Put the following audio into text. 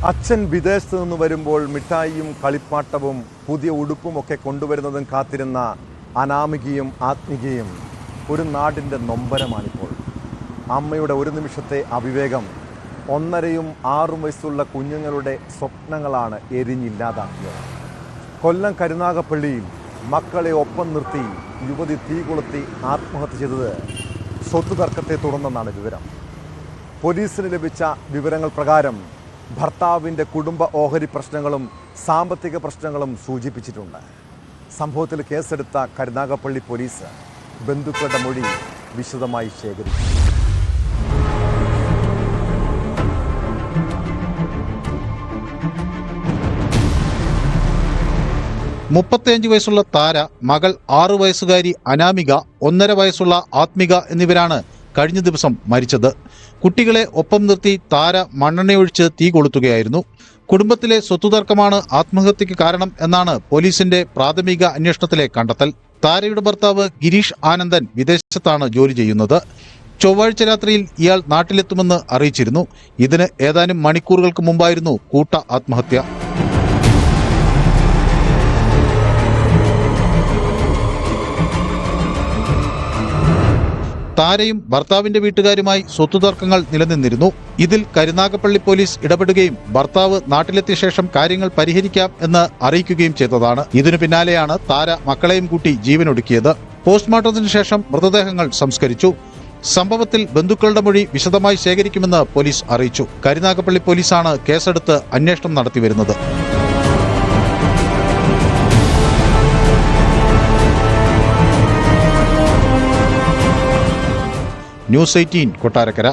അച്ഛൻ വിദേശത്ത് നിന്ന് വരുമ്പോൾ മിഠായിയും കളിപ്പാട്ടവും പുതിയ ഉടുപ്പുമൊക്കെ കൊണ്ടുവരുന്നതും കാത്തിരുന്ന അനാമികയും ആത്മികയും ഒരു നാടിൻ്റെ നൊമ്പരമാണിപ്പോൾ. അമ്മയുടെ ഒരു നിമിഷത്തെ അവിവേകം 1.5 6 വയസ്സുള്ള കുഞ്ഞുങ്ങളുടെ സ്വപ്നങ്ങളാണ് എരിഞ്ഞില്ലാതാക്കിയത്. കൊല്ലം കരുനാഗപ്പള്ളിയിൽ മക്കളെ ഒപ്പം നിർത്തി യുവതി തീ കൊളുത്തി ആത്മഹത്യ ചെയ്തത് സ്വത്ത് തർക്കത്തെ തുടർന്നെന്നാണ് വിവരം. പോലീസിന് ലഭിച്ച വിവരങ്ങൾ പ്രകാരം ഭർത്താവിൻ്റെ കുടുംബ ഓഹരി പ്രശ്നങ്ങളും സാമ്പത്തിക പ്രശ്നങ്ങളും സൂചിപ്പിച്ചിട്ടുണ്ട്. സംഭവത്തിൽ കേസെടുത്ത കരുനാഗപ്പള്ളി പോലീസ് ബന്ധുക്കളുടെ മൊഴി വിശദമായി ശേഖരിച്ചു. 35 വയസ്സുള്ള താര, മകൾ 6 വയസ്സുകാരി അനാമിക, 1.5 വയസ്സുള്ള ആത്മിക എന്നിവരാണ് കഴിഞ്ഞ ദിവസം മരിച്ചത്. കുട്ടികളെ ഒപ്പം നിർത്തി താര മണ്ണെണ്ണയൊഴിച്ച് തീ കൊളുത്തുകയായിരുന്നു. കുടുംബത്തിലെ സ്വത്തുതർക്കമാണ് ആത്മഹത്യക്ക് കാരണം എന്നാണ് പോലീസിന്റെ പ്രാഥമിക അന്വേഷണത്തിലെ കണ്ടെത്തൽ. താരയുടെ ഭർത്താവ് ഗിരീഷ് ആനന്ദൻ വിദേശത്താണ് ജോലി ചെയ്യുന്നത്. ചൊവ്വാഴ്ച രാത്രിയിൽ ഇയാൾ നാട്ടിലെത്തുമെന്ന് അറിയിച്ചിരുന്നു. ഇതിന് ഏതാനും മണിക്കൂറുകൾക്ക് മുമ്പായിരുന്നു കൂട്ട ആത്മഹത്യ. താരയും ഭർത്താവിന്റെ വീട്ടുകാരുമായി സ്വത്തുതർക്കങ്ങൾ നിലനിന്നിരുന്നു. ഇതിൽ കരുനാഗപ്പള്ളി പോലീസ് ഇടപെടുകയും ഭർത്താവ് നാട്ടിലെത്തിയ ശേഷം കാര്യങ്ങൾ പരിഹരിക്കാം എന്ന് അറിയിക്കുകയും ചെയ്തതാണ്. ഇതിനു പിന്നാലെയാണ് താര മക്കളെയും കൂട്ടി ജീവനൊടുക്കിയത്. പോസ്റ്റ്മോർട്ടത്തിന് ശേഷം മൃതദേഹങ്ങൾ സംസ്കരിച്ചു. സംഭവത്തിൽ ബന്ധുക്കളുടെ മൊഴി വിശദമായി ശേഖരിക്കുമെന്ന് പോലീസ് അറിയിച്ചു. കരുനാഗപ്പള്ളി പോലീസാണ് കേസെടുത്ത് അന്വേഷണം നടത്തിവരുന്നത്. ന്യൂസ് 18 കൊട്ടാരക്കര.